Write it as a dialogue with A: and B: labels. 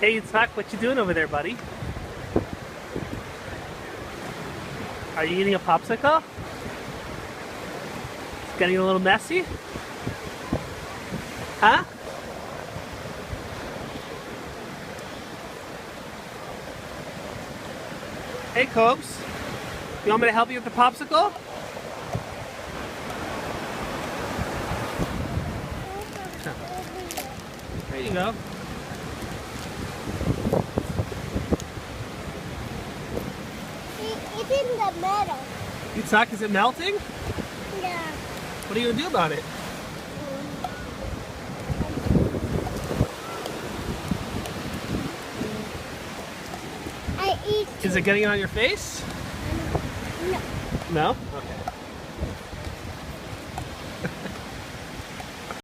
A: Hey Yitzchak, what you doing over there, buddy? Are you eating a popsicle? It's getting a little messy? Huh? Hey Cobes, you want me to help you with the popsicle? There you go.
B: It's in the middle.
A: Yitzchak, is it melting?
B: Yeah.
A: What are you going to do about it?
B: I eat.
A: Is it getting on your face?
B: No.
A: No?